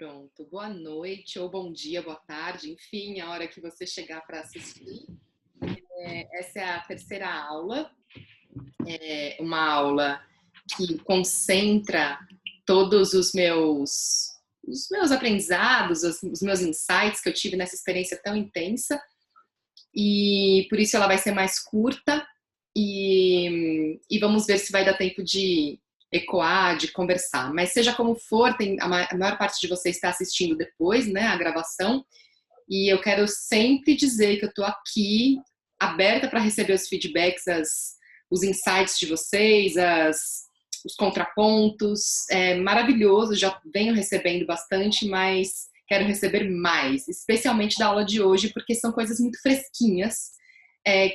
Pronto, boa noite, ou bom dia, boa tarde, enfim, a hora que você chegar para assistir. Essa é a terceira aula, uma aula que concentra todos os meus aprendizados, os meus insights que eu tive nessa experiência tão intensa, e por isso ela vai ser mais curta, e vamos ver se vai dar tempo de ecoar, de conversar. Mas seja como for, a maior parte de vocês está assistindo depois, né, a gravação, e eu quero sempre dizer que eu estou aqui aberta para receber os feedbacks, os insights de vocês, os contrapontos. É maravilhoso, já venho recebendo bastante, mas quero receber mais, especialmente da aula de hoje, porque são coisas muito fresquinhas,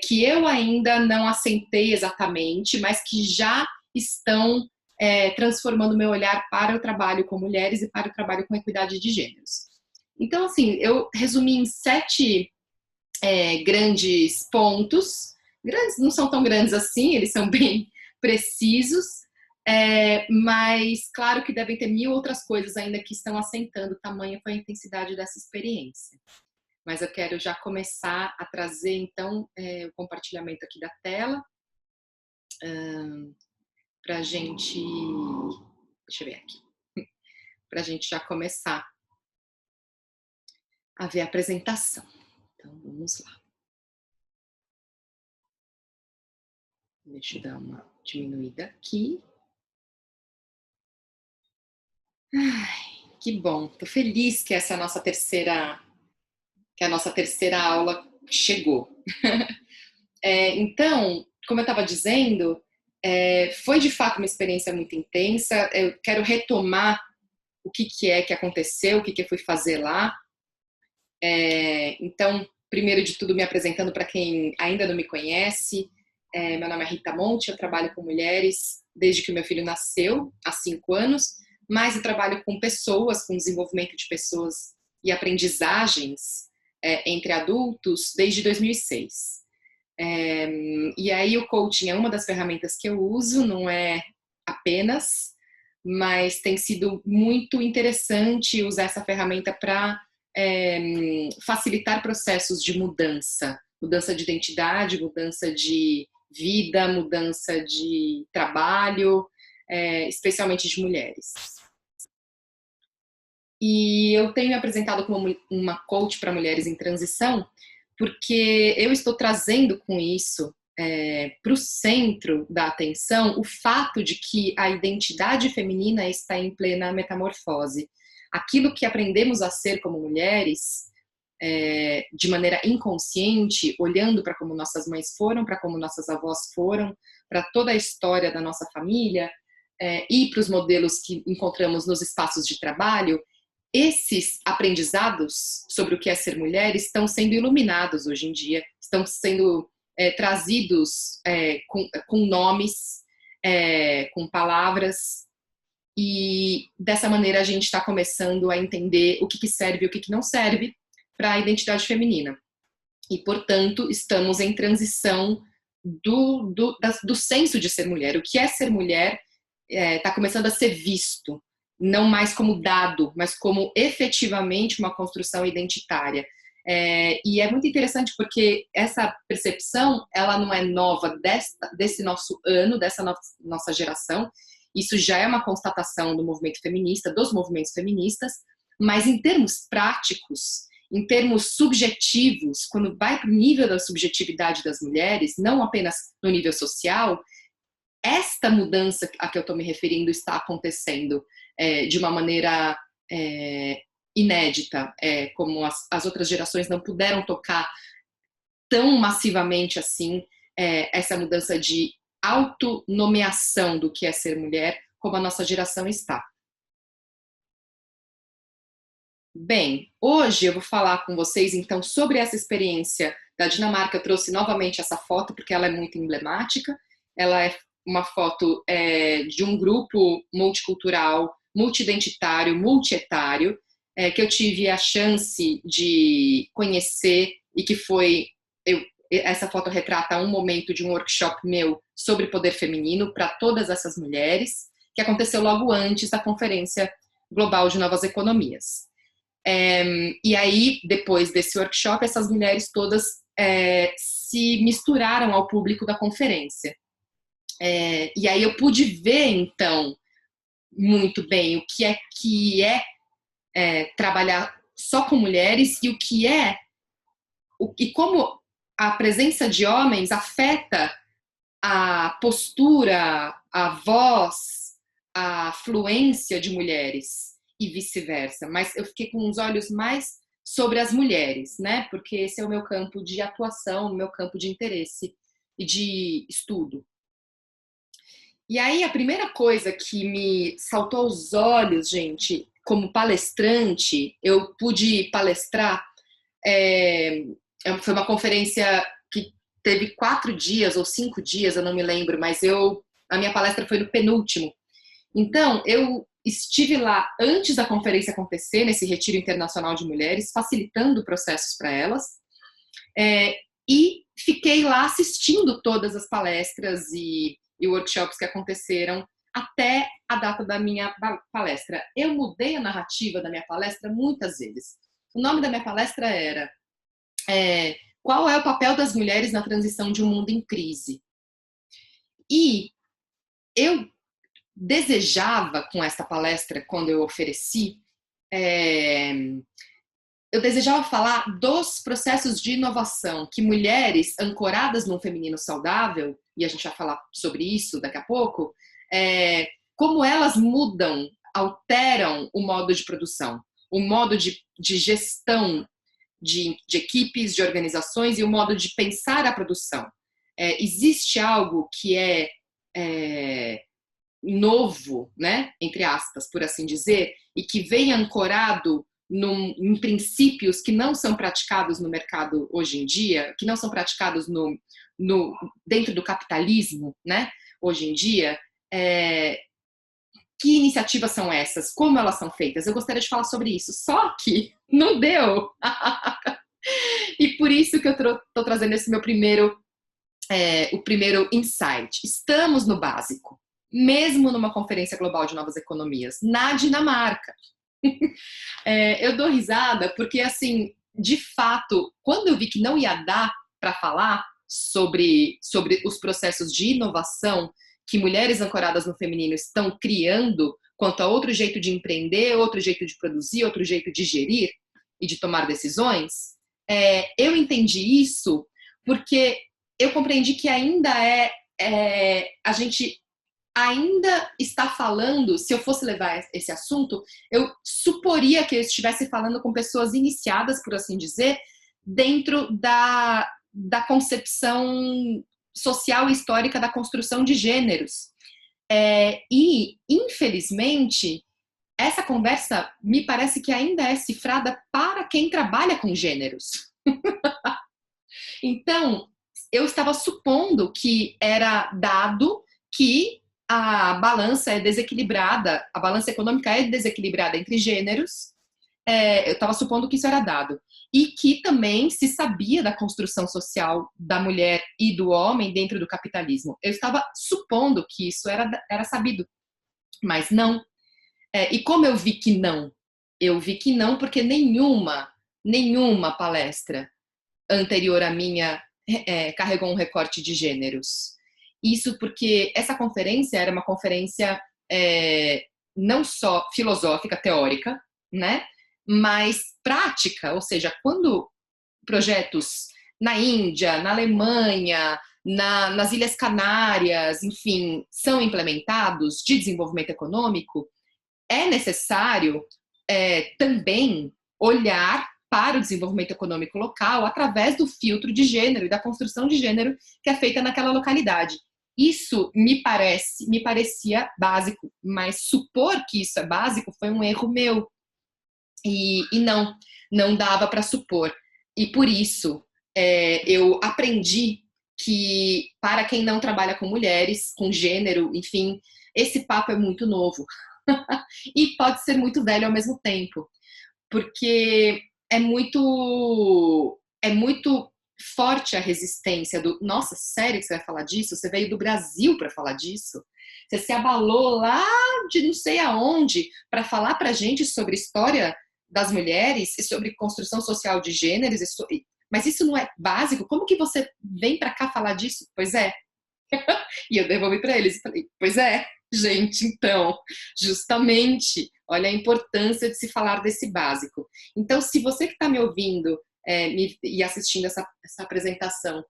que eu ainda não assentei exatamente, mas que já estão transformando o meu olhar para o trabalho com mulheres e para o trabalho com equidade de gêneros. Então, assim, eu resumi em 7 grandes pontos. Grandes, não são tão grandes assim, eles são bem precisos, mas claro que devem ter mil outras coisas ainda que estão assentando, tamanha foi a intensidade dessa experiência. Mas eu quero já começar a trazer, então, o compartilhamento aqui da tela, para a gente... Deixa eu ver aqui. Para a gente já começar a ver a apresentação. Então, vamos lá. Deixa eu dar uma diminuída aqui. Ai, que bom. Estou feliz que essa é a nossa terceira aula chegou. Então, como eu estava dizendo, foi de fato uma experiência muito intensa. Eu quero retomar o que é que aconteceu, o que eu fui fazer lá. Então, primeiro de tudo, me apresentando para quem ainda não me conhece, meu nome é Rita Monte, eu trabalho com mulheres desde que o meu filho nasceu, há 5 anos, mas eu trabalho com pessoas, com desenvolvimento de pessoas e aprendizagens entre adultos desde 2006. E aí o coaching é uma das ferramentas que eu uso, não é apenas, mas tem sido muito interessante usar essa ferramenta para facilitar processos de mudança de identidade, mudança de vida, mudança de trabalho, especialmente de mulheres. E eu tenho me apresentado como uma coach para mulheres em transição, porque eu estou trazendo com isso para o centro da atenção o fato de que a identidade feminina está em plena metamorfose. Aquilo que aprendemos a ser como mulheres, de maneira inconsciente, olhando para como nossas mães foram, para como nossas avós foram, para toda a história da nossa família, e para os modelos que encontramos nos espaços de trabalho, esses aprendizados sobre o que é ser mulher estão sendo iluminados hoje em dia, estão sendo trazidos com nomes, com palavras, e dessa maneira a gente está começando a entender o que serve e o que não serve para a identidade feminina. E, portanto, estamos em transição do senso de ser mulher. O que é ser mulher está começando a ser visto, não mais como dado, mas como efetivamente uma construção identitária. E é muito interessante porque essa percepção, ela não é nova desse nosso ano, dessa nossa geração. Isso já é uma constatação do movimento feminista, dos movimentos feministas, mas em termos práticos, em termos subjetivos, quando vai para o nível da subjetividade das mulheres, não apenas no nível social, esta mudança a que eu estou me referindo está acontecendo de uma maneira inédita, como as outras gerações não puderam tocar tão massivamente assim essa mudança de autonomeação do que é ser mulher, como a nossa geração está. Bem, hoje eu vou falar com vocês então sobre essa experiência da Dinamarca. Eu trouxe novamente essa foto porque ela é muito emblemática. Ela é uma foto de um grupo multicultural, multidentitário, multietário, que eu tive a chance de conhecer e que foi... Essa foto retrata um momento de um workshop meu sobre poder feminino para todas essas mulheres, que aconteceu logo antes da Conferência Global de Novas Economias. E aí, depois desse workshop, essas mulheres todas se misturaram ao público da conferência. E aí eu pude ver, então, muito bem o que é trabalhar só com mulheres e e como a presença de homens afeta a postura, a voz, a fluência de mulheres e vice-versa. Mas eu fiquei com os olhos mais sobre as mulheres, né? Porque esse é o meu campo de atuação, o meu campo de interesse e de estudo. E aí a primeira coisa que me saltou aos olhos, gente, como palestrante, eu pude palestrar, foi uma conferência que teve 4 dias ou 5 dias, eu não me lembro, mas a minha palestra foi no penúltimo. Então, eu estive lá antes da conferência acontecer, nesse Retiro Internacional de Mulheres, facilitando processos para elas, e fiquei lá assistindo todas as palestras e workshops que aconteceram até a data da minha palestra. Eu mudei a narrativa da minha palestra muitas vezes. O nome da minha palestra era Qual é o papel das mulheres na transição de um mundo em crise? E eu desejava, com esta palestra, quando eu ofereci, eu desejava falar dos processos de inovação que mulheres ancoradas num feminino saudável, e a gente vai falar sobre isso daqui a pouco, como elas mudam, alteram o modo de produção, o modo de gestão de equipes, de organizações e o modo de pensar a produção. Existe algo que é novo, né, entre aspas, por assim dizer, e que vem ancorado em princípios que não são praticados no mercado hoje em dia, que não são praticados dentro do capitalismo, né, hoje em dia. Que iniciativas são essas? Como elas são feitas? Eu gostaria de falar sobre isso, só que não deu. E por isso que eu estou trazendo esse meu o primeiro insight. Estamos no básico, mesmo numa conferência global de novas economias, na Dinamarca. Eu dou risada porque, assim, de fato, quando eu vi que não ia dar para falar sobre os processos de inovação que mulheres ancoradas no feminino estão criando quanto a outro jeito de empreender, outro jeito de produzir, outro jeito de gerir e de tomar decisões, eu entendi isso porque eu compreendi que ainda a gente ainda está falando, se eu fosse levar esse assunto, eu suporia que eu estivesse falando com pessoas iniciadas, por assim dizer, dentro da concepção social e histórica da construção de gêneros. E, infelizmente, essa conversa me parece que ainda é cifrada para quem trabalha com gêneros. Então, eu estava supondo que era dado que a balança é desequilibrada, a balança econômica é desequilibrada entre gêneros, eu estava supondo que isso era dado. E que também se sabia da construção social da mulher e do homem dentro do capitalismo. Eu estava supondo que isso era sabido, mas não. E como eu vi que não? Eu vi que não porque nenhuma palestra anterior à minha carregou um recorte de gêneros. Isso porque essa conferência era uma conferência não só filosófica, teórica, né, mas prática, ou seja, quando projetos na Índia, na Alemanha, nas Ilhas Canárias, enfim, são implementados de desenvolvimento econômico, é necessário também olhar para o desenvolvimento econômico local através do filtro de gênero e da construção de gênero que é feita naquela localidade. Isso me parecia básico, mas supor que isso é básico foi um erro meu. E não dava para supor. E por isso eu aprendi que para quem não trabalha com mulheres, com gênero, enfim, esse papo é muito novo. E pode ser muito velho ao mesmo tempo. Porque é muito forte a resistência do, nossa, sério que você vai falar disso? Você veio do Brasil para falar disso? Você se abalou lá de não sei aonde para falar para a gente sobre história das mulheres e sobre construção social de gêneros, mas isso não é básico? Como que você vem para cá falar disso? Pois é. E eu devolvi para eles e falei, pois é, gente, então, justamente, olha a importância de se falar desse básico. Então, se você que está me ouvindo e assistindo essa apresentação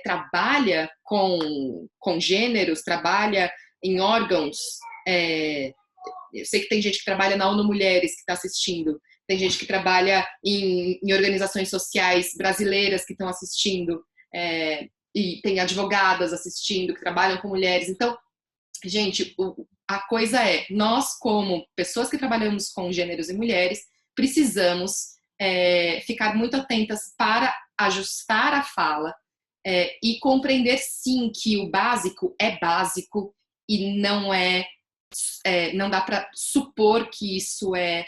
trabalha com gêneros, trabalha em órgãos, eu sei que tem gente que trabalha na ONU Mulheres que está assistindo, tem gente que trabalha em organizações sociais brasileiras que estão assistindo, e tem advogadas assistindo que trabalham com mulheres. Então, gente, a coisa é, nós como pessoas que trabalhamos com gêneros e mulheres, precisamos ficar muito atentas para ajustar a fala e compreender sim que o básico é básico e não dá para supor que isso é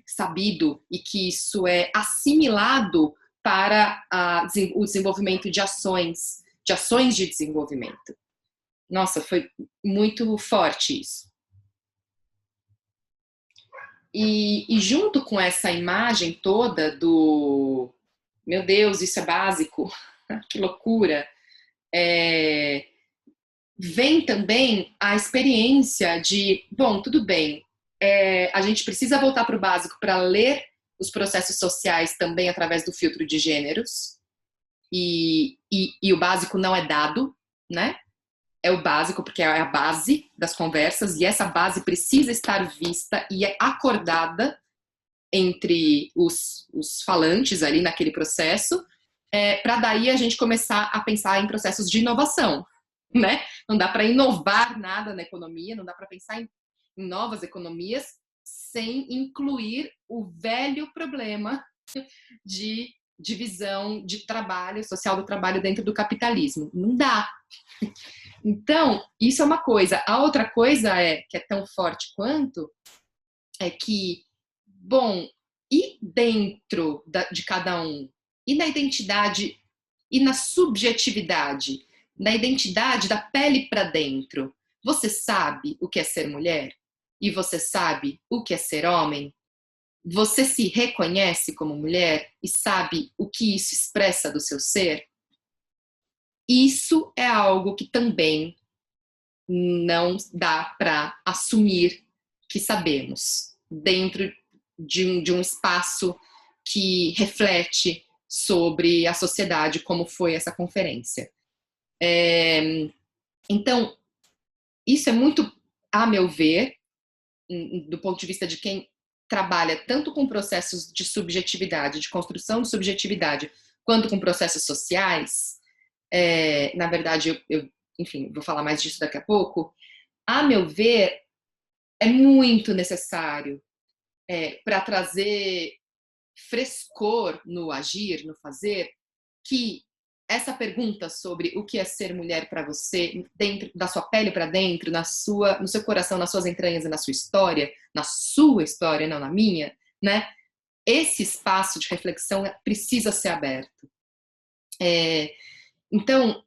sabido e que isso é assimilado para o desenvolvimento de ações de desenvolvimento. Nossa, foi muito forte isso. E junto com essa imagem toda do, meu Deus, isso é básico, que loucura, vem também a experiência de, bom, tudo bem, a gente precisa voltar para o básico para ler os processos sociais também através do filtro de gêneros, e o básico não é dado, né? É o básico porque é a base das conversas, e essa base precisa estar vista e acordada entre os falantes ali naquele processo, para daí a gente começar a pensar em processos de inovação, né? Não dá para inovar nada na economia, não dá para pensar em novas economias sem incluir o velho problema de divisão de trabalho, social do trabalho dentro do capitalismo. Não dá. Então, isso é uma coisa. A outra coisa que é tão forte quanto, é que, bom, e dentro de cada um? E na identidade e na subjetividade? Na identidade da pele para dentro? Você sabe o que é ser mulher? E você sabe o que é ser homem? Você se reconhece como mulher e sabe o que isso expressa do seu ser? Isso é algo que também não dá para assumir que sabemos dentro de um espaço que reflete sobre a sociedade, como foi essa conferência. Então, isso é muito, a meu ver, do ponto de vista de quem trabalha tanto com processos de subjetividade, de construção de subjetividade, quanto com processos sociais. Na verdade, enfim, vou falar mais disso daqui a pouco. A meu ver, é muito necessário para trazer frescor no agir, no fazer, que essa pergunta sobre o que é ser mulher para você, dentro da sua pele para dentro, no seu coração, nas suas entranhas e na sua história, não na minha, né? Esse espaço de reflexão precisa ser aberto. Então,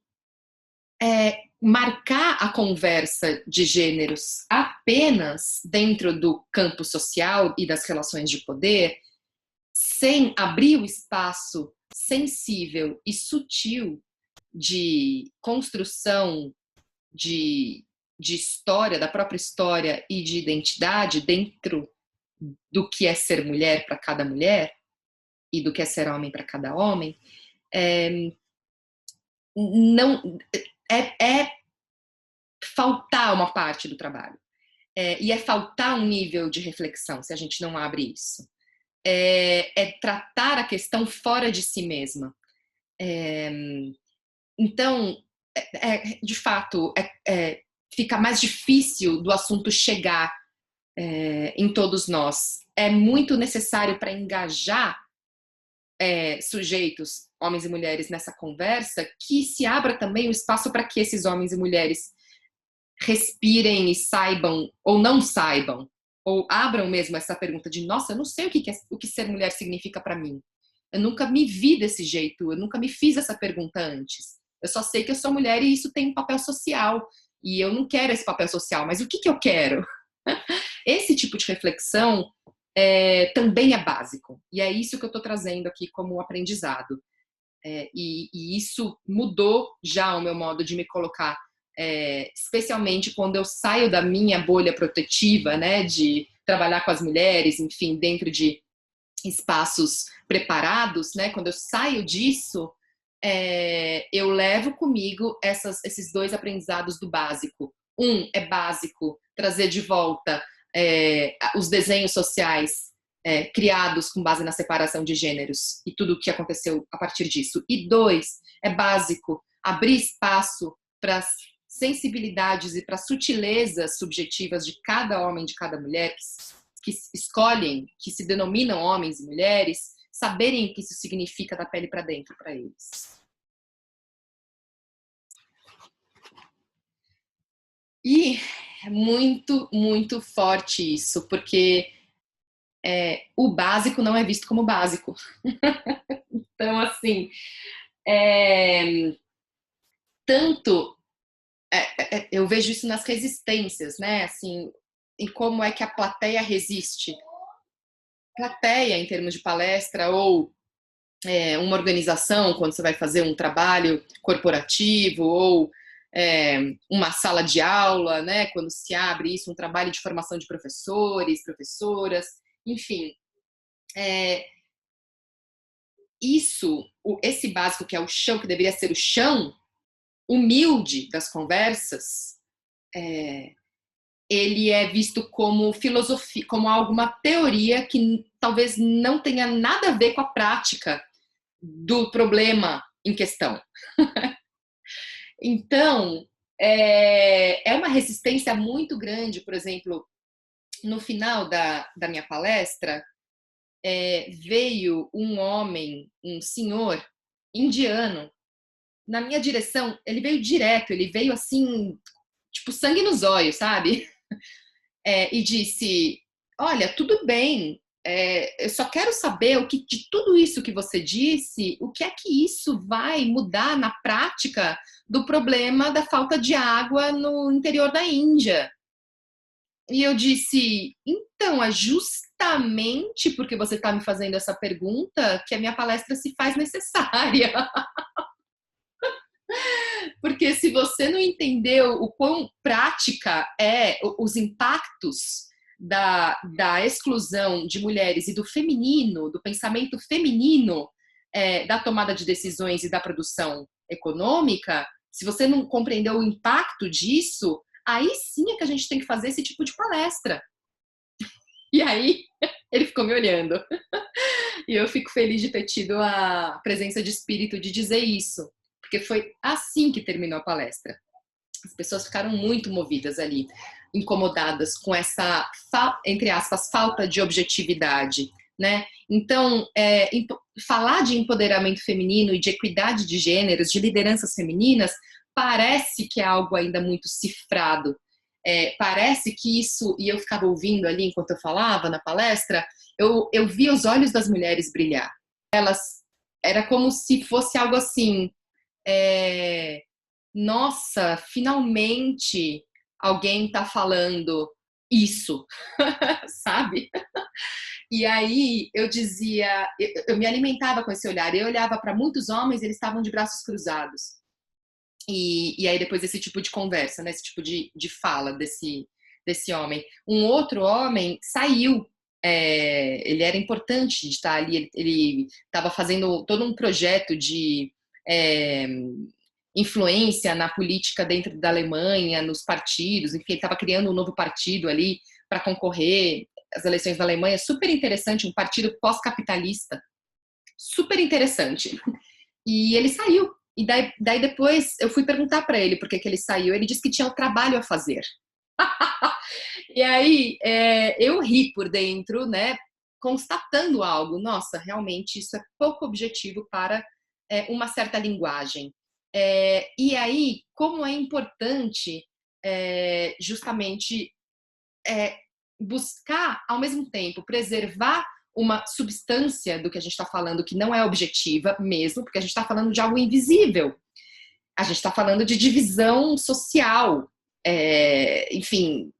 marcar a conversa de gêneros apenas dentro do campo social e das relações de poder, sem abrir o espaço sensível e sutil de construção de história, da própria história e de identidade dentro do que é ser mulher para cada mulher e do que é ser homem para cada homem, não é faltar uma parte do trabalho. E é faltar um nível de reflexão se a gente não abre isso. É tratar a questão fora de si mesma. Então, de fato, fica mais difícil do assunto chegar em todos nós. É muito necessário para engajar sujeitos, homens e mulheres, nessa conversa, que se abra também o espaço para que esses homens e mulheres respirem e saibam, ou não saibam, ou abram mesmo essa pergunta de, nossa, eu não sei o que ser mulher significa para mim. Eu nunca me vi desse jeito, eu nunca me fiz essa pergunta antes. Eu só sei que eu sou mulher e isso tem um papel social. E eu não quero esse papel social, mas o que que eu quero? Esse tipo de reflexão também é básico. E é isso que eu estou trazendo aqui como aprendizado. E isso mudou já o meu modo de me colocar, especialmente quando eu saio da minha bolha protetiva, né, de trabalhar com as mulheres, enfim, dentro de espaços preparados, né, quando eu saio disso, eu levo comigo esses dois aprendizados do básico. É básico trazer de volta os desenhos sociais criados com base na separação de gêneros e tudo o que aconteceu a partir disso. E dois, é básico abrir espaço para as sensibilidades e para as sutilezas subjetivas de cada homem, de cada mulher, que escolhem, que se denominam homens e mulheres, saberem o que isso significa da pele para dentro para eles. E é muito, muito forte isso, porque o básico não é visto como básico. Então, assim, tanto eu vejo isso nas resistências, né? Assim, em como é que a plateia resiste. Plateia, em termos de palestra, ou uma organização, quando você vai fazer um trabalho corporativo, ou uma sala de aula, né? Quando se abre isso, um trabalho de formação de professores, professoras, enfim. Esse básico que é o chão, que deveria ser o chão humilde das conversas, ele é visto como filosofia, como alguma teoria que talvez não tenha nada a ver com a prática do problema em questão. Então, é uma resistência muito grande, por exemplo, no final da minha palestra, veio um homem, um senhor indiano, na minha direção. Ele veio direto, ele veio assim, tipo, sangue nos olhos, sabe? E disse: olha, tudo bem, eu só quero saber o que, de tudo isso que você disse, o que é que isso vai mudar na prática do problema da falta de água no interior da Índia. E eu disse: então, é justamente porque você está me fazendo essa pergunta que a minha palestra se faz necessária. Porque se você não entendeu o quão prática os impactos da exclusão de mulheres e do feminino, do pensamento feminino, da tomada de decisões e da produção econômica, se você não compreendeu o impacto disso, aí sim é que a gente tem que fazer esse tipo de palestra. E aí ele ficou me olhando. E eu fico feliz de ter tido a presença de espírito de dizer isso, porque foi assim que terminou a palestra. As pessoas ficaram muito movidas ali, incomodadas com essa, entre aspas, falta de objetividade, né? Então, falar de empoderamento feminino e de equidade de gêneros, de lideranças femininas, parece que é algo ainda muito cifrado. Parece que isso, e eu ficava ouvindo ali enquanto eu falava na palestra, eu via os olhos das mulheres brilhar. Era como se fosse algo assim, nossa, finalmente alguém está falando isso, sabe? E aí eu dizia, eu me alimentava com esse olhar, eu olhava para muitos homens, eles estavam de braços cruzados. E aí depois esse tipo de conversa, né, esse tipo de fala desse homem. Um outro homem saiu, ele era importante de estar ali, ele estava fazendo todo um projeto de influência na política dentro da Alemanha, nos partidos, enfim, ele estava criando um novo partido ali para concorrer às eleições da Alemanha, super interessante, um partido pós-capitalista, super interessante. E ele saiu. E daí depois eu fui perguntar para ele por que ele saiu. Ele disse que tinha um trabalho a fazer. E aí eu ri por dentro, né? Constatando algo. Nossa, realmente isso é pouco objetivo para uma certa linguagem. E aí, como é importante justamente buscar, ao mesmo tempo, preservar uma substância do que a gente está falando que não é objetiva mesmo, porque a gente está falando de algo invisível. A gente está falando de divisão social, enfim,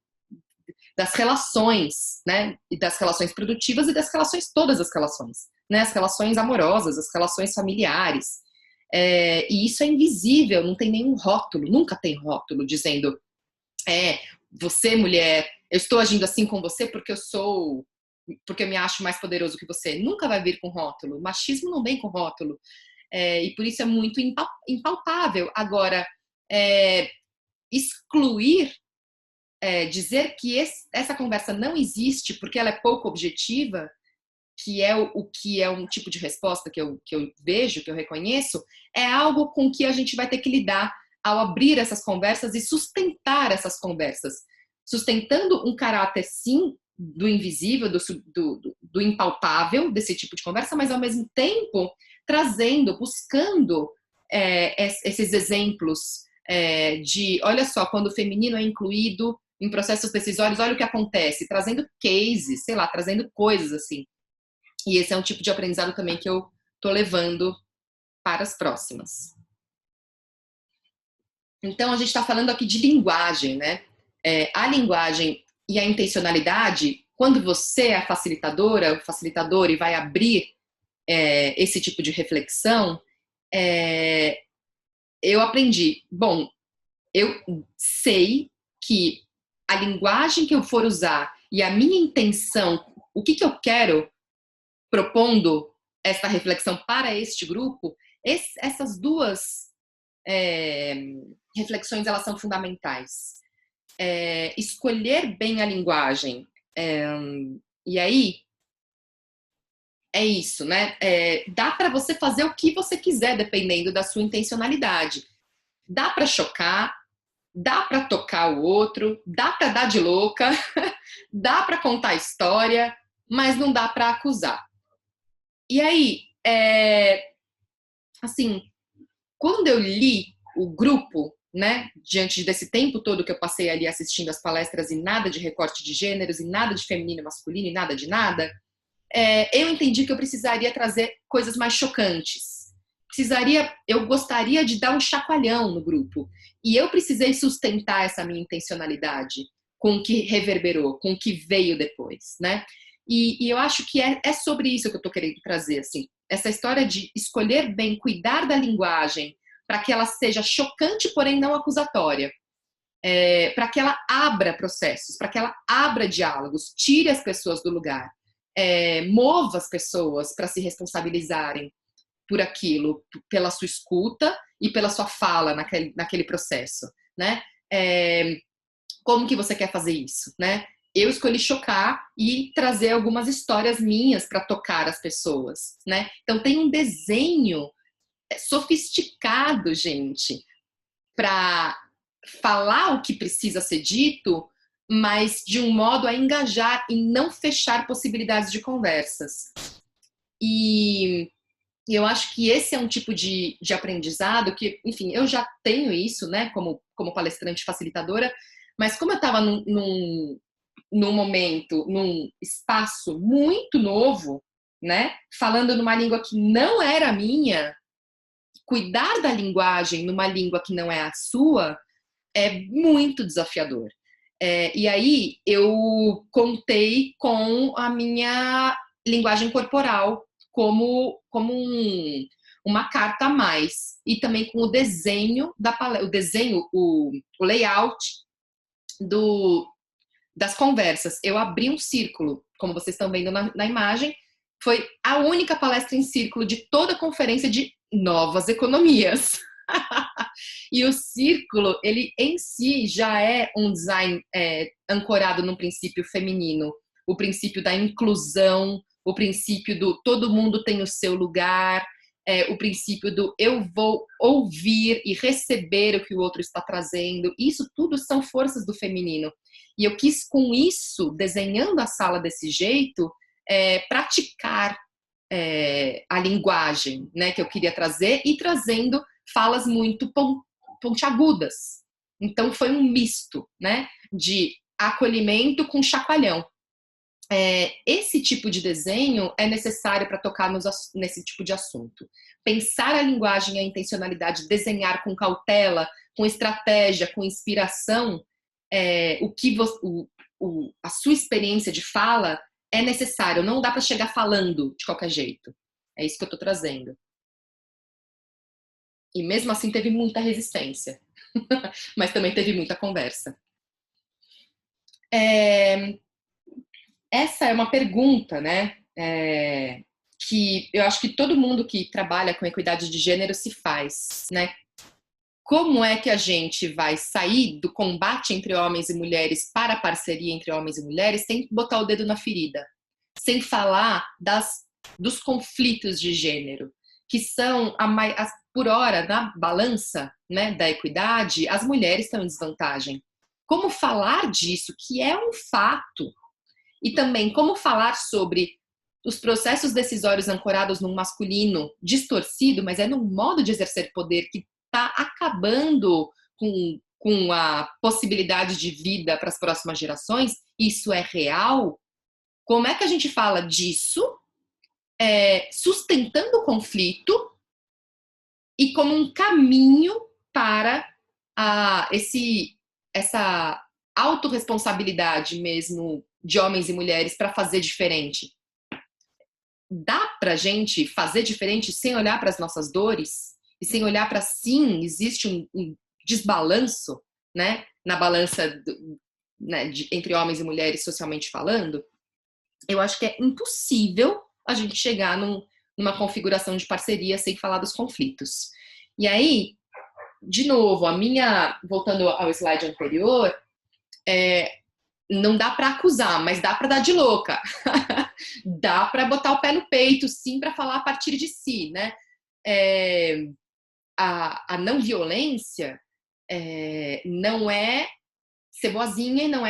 das relações, né? E das relações produtivas e das relações, todas as relações, né? As relações amorosas, as relações familiares. E isso é invisível, não tem nenhum rótulo, nunca tem rótulo dizendo você, mulher, eu estou agindo assim com você porque porque eu me acho mais poderoso que você. Nunca vai vir com rótulo. O machismo não vem com rótulo. E por isso é muito impalpável. Agora, excluir, dizer que essa conversa não existe porque ela é pouco objetiva, que é o que é um tipo de resposta que eu vejo, que eu reconheço, é algo com que a gente vai ter que lidar ao abrir essas conversas e sustentar essas conversas. Sustentando um caráter, sim, do invisível, do impalpável desse tipo de conversa, mas ao mesmo tempo trazendo, buscando esses exemplos de, olha só, quando o feminino é incluído em processos decisórios, olha o que acontece, trazendo cases, sei lá, trazendo coisas assim. E esse é um tipo de aprendizado também que eu tô levando para as próximas. Então, a gente está falando aqui de linguagem, né? A linguagem e a intencionalidade, quando você é a facilitadora, o facilitador, e vai abrir esse tipo de reflexão, eu aprendi, bom, eu sei que a linguagem que eu for usar e a minha intenção, o que eu quero propondo essa reflexão para este grupo, essas duas reflexões, elas são fundamentais. Escolher bem a linguagem. E aí, é isso, né? Dá para você fazer o que você quiser, dependendo da sua intencionalidade. Dá para chocar, dá para tocar o outro, dá para dar de louca, dá para contar história, mas não dá para acusar. E aí, assim, quando eu li o grupo, né, diante desse tempo todo que eu passei ali assistindo as palestras e nada de recorte de gêneros, e nada de feminino e masculino, e nada de nada, eu entendi que eu precisaria trazer coisas mais chocantes. Eu gostaria de dar um chacoalhão no grupo. E eu precisei sustentar essa minha intencionalidade com o que reverberou, com o que veio depois, né? E eu acho que é sobre isso que eu tô querendo trazer, assim. Essa história de escolher bem, cuidar da linguagem, para que ela seja chocante, porém não acusatória. Para que ela abra processos, para que ela abra diálogos, tire as pessoas do lugar, mova as pessoas para se responsabilizarem por aquilo, pela sua escuta e pela sua fala naquele processo, né? Como que você quer fazer isso, né? Eu escolhi chocar e trazer algumas histórias minhas para tocar as pessoas, né? Então tem um desenho sofisticado, gente, para falar o que precisa ser dito, mas de um modo a engajar e não fechar possibilidades de conversas. E eu acho que esse é um tipo de aprendizado que, enfim, eu já tenho isso, né, como palestrante facilitadora, mas como eu estava num momento, num espaço muito novo, né, falando numa língua que não era minha, cuidar da linguagem numa língua que não é a sua é muito desafiador. E aí eu contei com a minha linguagem corporal como uma carta a mais. E também com o desenho o layout das conversas. Eu abri um círculo, como vocês estão vendo na imagem, foi a única palestra em círculo de toda a conferência de novas economias. E o círculo, ele em si já é um design ancorado no princípio feminino, o princípio da inclusão, o princípio do todo mundo tem o seu lugar, o princípio do eu vou ouvir e receber o que o outro está trazendo. Isso tudo são forças do feminino. E eu quis, com isso, desenhando a sala desse jeito, praticar a linguagem, né, que eu queria trazer e trazendo falas muito pontiagudas. Então foi um misto, né, de acolhimento com chacoalhão. Esse tipo de desenho é necessário para tocar nesse tipo de assunto. Pensar a linguagem e a intencionalidade, desenhar com cautela, com estratégia, com inspiração, a sua experiência de fala é necessário. Não dá para chegar falando de qualquer jeito. É isso que eu estou trazendo. E mesmo assim teve muita resistência, mas também teve muita conversa. Essa é uma pergunta, né? Que eu acho que todo mundo que trabalha com equidade de gênero se faz, né? Como é que a gente vai sair do combate entre homens e mulheres para a parceria entre homens e mulheres sem botar o dedo na ferida? Sem falar dos conflitos de gênero, que são, por hora, na balança, né, da equidade, as mulheres estão em desvantagem. Como falar disso, que é um fato? E também como falar sobre os processos decisórios ancorados num masculino distorcido, mas é num modo de exercer poder que está acabando com a possibilidade de vida para as próximas gerações. Isso é real? Como é que a gente fala disso, sustentando o conflito e como um caminho para essa autorresponsabilidade mesmo de homens e mulheres para fazer diferente? Dá pra gente fazer diferente sem olhar para as nossas dores? E sem olhar para, sim, existe um desbalanço, né, na balança né, entre homens e mulheres socialmente falando? Eu acho que é impossível a gente chegar numa configuração de parceria sem falar dos conflitos. E aí, de novo, voltando ao slide anterior, não dá para acusar, mas dá para dar de louca. Dá para botar o pé no peito, sim, para falar a partir de si, né? A não violência não é ser boazinha e não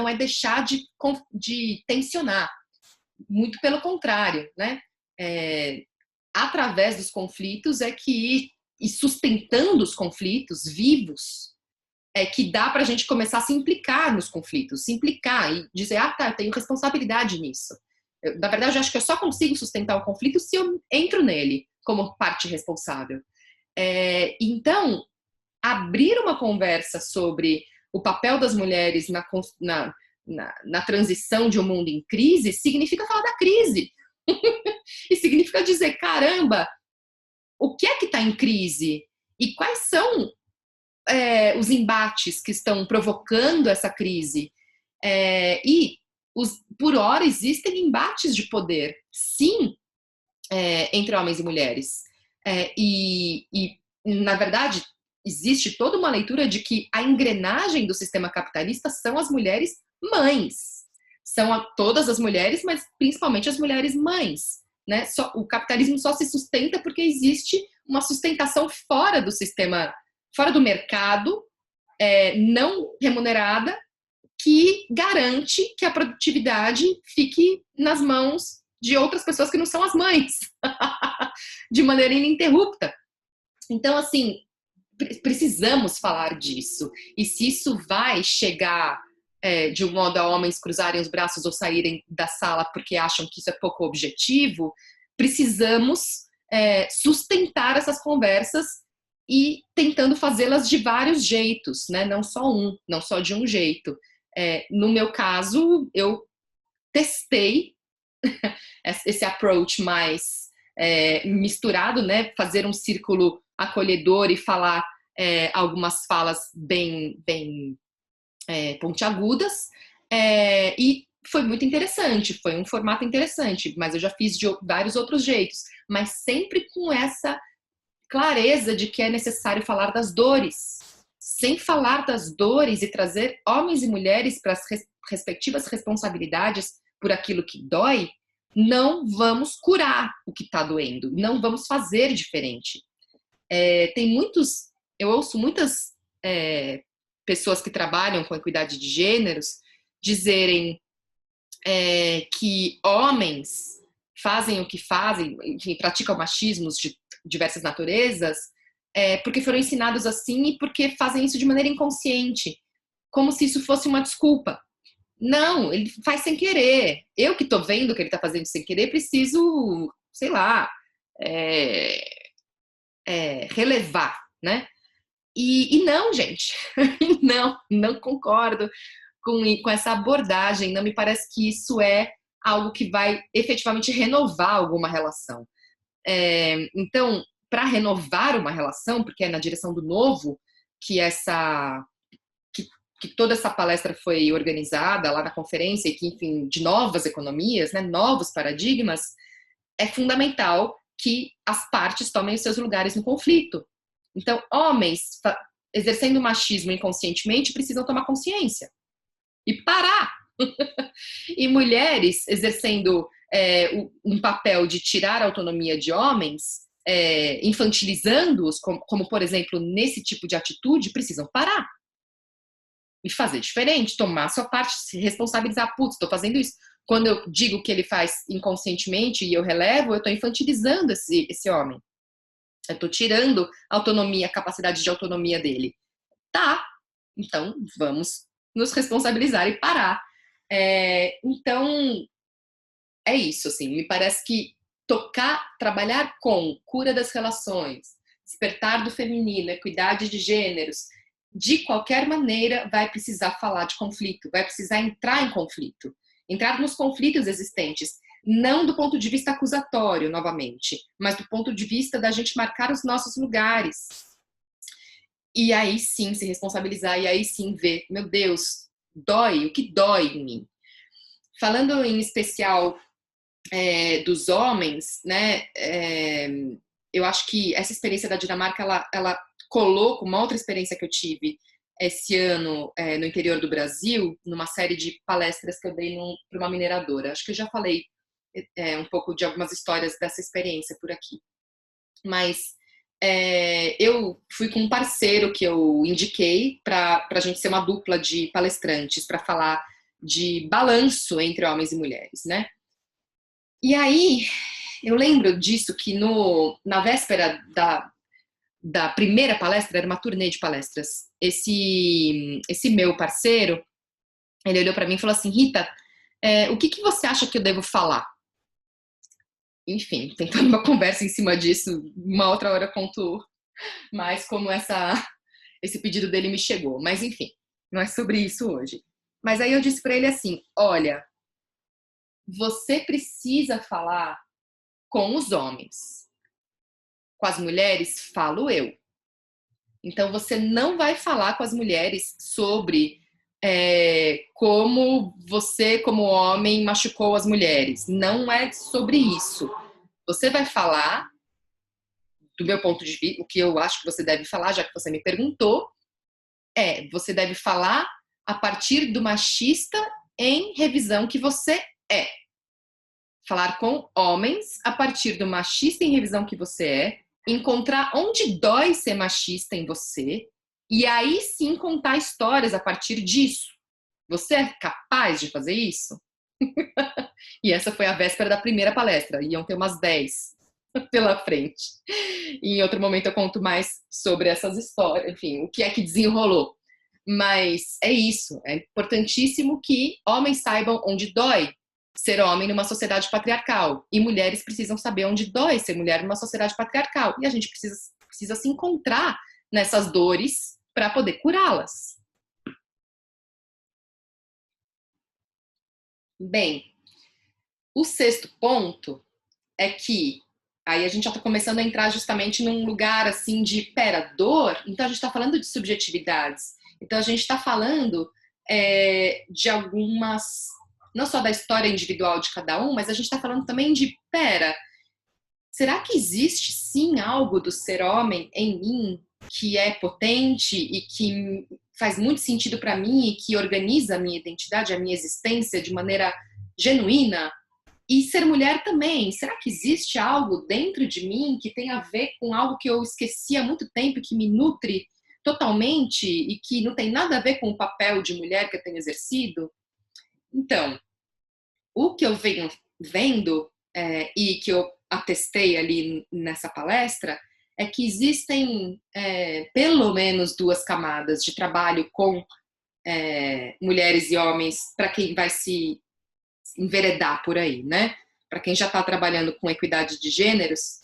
é deixar de tensionar. Muito pelo contrário, né? Através dos conflitos e sustentando os conflitos vivos, que dá para a gente começar a se implicar nos conflitos, se implicar e dizer, tá, eu tenho responsabilidade nisso. Na verdade, eu acho que eu só consigo sustentar o conflito se eu entro nele como parte responsável. Então, abrir uma conversa sobre o papel das mulheres na transição de um mundo em crise significa falar da crise. E significa dizer, caramba, o que é que está em crise? E quais são os embates que estão provocando essa crise? Por hora, existem embates de poder, sim, entre homens e mulheres. E, na verdade, existe toda uma leitura de que a engrenagem do sistema capitalista são as mulheres mães. São todas as mulheres, mas principalmente as mulheres mães. Né? O capitalismo só se sustenta porque existe uma sustentação fora do sistema, fora do mercado, não remunerada, que garante que a produtividade fique nas mãos de outras pessoas que não são as mães, de maneira ininterrupta. Então, assim, precisamos falar disso. E se isso vai chegar de um modo a homens cruzarem os braços ou saírem da sala porque acham que isso é pouco objetivo, precisamos sustentar essas conversas e tentando fazê-las de vários jeitos, né? Não só de um jeito. No meu caso, eu testei esse approach mais misturado, né? Fazer um círculo acolhedor e falar algumas falas bem pontiagudas, e foi muito interessante, foi um formato interessante, mas eu já fiz de vários outros jeitos, mas sempre com essa clareza de que é necessário falar das dores. Sem falar das dores e trazer homens e mulheres para as respectivas responsabilidades por aquilo que dói, não vamos curar o que está doendo, não vamos fazer diferente. Eu ouço muitas pessoas que trabalham com equidade de gêneros dizerem que homens fazem o que fazem, enfim, praticam machismos de diversas naturezas, porque foram ensinados assim e porque fazem isso de maneira inconsciente, como se isso fosse uma desculpa. Não, ele faz sem querer. Eu que tô vendo que ele tá fazendo sem querer, preciso, sei lá, é, relevar, né? E não, gente, não concordo com essa abordagem. Não me parece que isso é algo que vai efetivamente renovar alguma relação. Então, para renovar uma relação, porque é na direção do novo que que, que toda essa palestra foi organizada lá na conferência, e que, enfim, de novas economias, né, novos paradigmas, é fundamental que as partes tomem os seus lugares no conflito. Então, homens exercendo machismo inconscientemente precisam tomar consciência e parar. E mulheres exercendo um papel de tirar a autonomia de homens, infantilizando-os, como, por exemplo, nesse tipo de atitude, precisam parar e fazer diferente, tomar a sua parte, se responsabilizar. Putz, estou fazendo isso. Quando eu digo que ele faz inconscientemente e eu relevo, eu estou infantilizando esse homem. Eu estou tirando a autonomia, a capacidade de autonomia dele. Tá, então vamos nos responsabilizar e parar. Então, é isso, assim, me parece que trabalhar com cura das relações, despertar do feminino, equidade de gêneros, de qualquer maneira vai precisar falar de conflito, vai precisar entrar em conflito, entrar nos conflitos existentes, não do ponto de vista acusatório, novamente, mas do ponto de vista da gente marcar os nossos lugares. E aí sim se responsabilizar, e aí sim ver, meu Deus, dói, o que dói em mim? Falando em especial dos homens, né, eu acho que essa experiência da Dinamarca, ela colou com uma outra experiência que eu tive esse ano no interior do Brasil, numa série de palestras que eu dei para uma mineradora. Acho que eu já falei um pouco de algumas histórias dessa experiência por aqui. Mas eu fui com um parceiro que eu indiquei para a gente ser uma dupla de palestrantes para falar de balanço entre homens e mulheres, né? E aí, eu lembro disso que na véspera da primeira palestra, era uma turnê de palestras, esse meu parceiro, ele olhou para mim e falou assim, Rita, o que você acha que eu devo falar? Enfim, tentando uma conversa em cima disso, uma outra hora eu conto mais como esse pedido dele me chegou. Mas enfim, não é sobre isso hoje. Mas aí eu disse para ele assim, olha, você precisa falar com os homens. Com as mulheres, falo eu. Então, você não vai falar com as mulheres sobre como você, como homem, machucou as mulheres. Não é sobre isso. Você vai falar, do meu ponto de vista, o que eu acho que você deve falar, já que você me perguntou, você deve falar a partir do machista em revisão que você é. Falar com homens a partir do machista em revisão que você é, encontrar onde dói ser machista em você, e aí sim contar histórias a partir disso. Você é capaz de fazer isso? E essa foi a véspera da primeira palestra, iam ter umas 10 pela frente. E em outro momento eu conto mais sobre essas histórias, enfim, o que é que desenrolou. Mas é isso, é importantíssimo que homens saibam onde dói ser homem numa sociedade patriarcal. E mulheres precisam saber onde dói ser mulher numa sociedade patriarcal. E a gente precisa se encontrar nessas dores para poder curá-las. Bem, o sexto ponto é que aí a gente já está começando a entrar justamente num lugar assim de dor. Então a gente está falando de subjetividades. Então a gente está falando de algumas, não só da história individual de cada um, mas a gente está falando também de será que existe sim algo do ser homem em mim que é potente e que faz muito sentido para mim e que organiza a minha identidade, a minha existência de maneira genuína? E ser mulher também. Será que existe algo dentro de mim que tem a ver com algo que eu esqueci há muito tempo e que me nutre totalmente e que não tem nada a ver com o papel de mulher que eu tenho exercido? Então, o que eu venho vendo e que eu atestei ali nessa palestra é que existem pelo menos duas camadas de trabalho com mulheres e homens, para quem vai se enveredar por aí, né? Para quem já está trabalhando com equidade de gêneros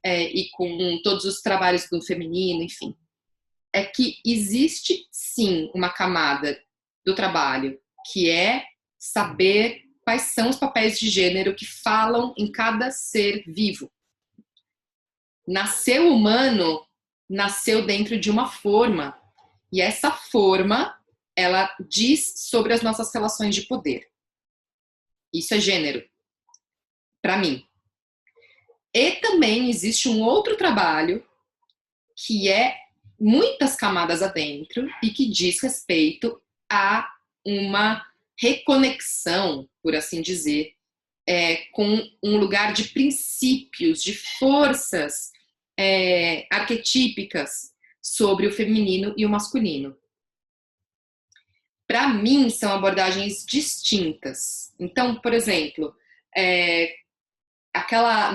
e com todos os trabalhos do feminino, enfim, é que existe sim uma camada do trabalho que é saber quais são os papéis de gênero que falam em cada ser vivo. Nasceu humano, nasceu dentro de uma forma, e essa forma, ela diz sobre as nossas relações de poder. Isso é gênero, para mim. E também existe um outro trabalho que é muitas camadas adentro e que diz respeito a uma reconexão, por assim dizer, com um lugar de princípios, de forças arquetípicas sobre o feminino e o masculino. Para mim, são abordagens distintas. Então, por exemplo,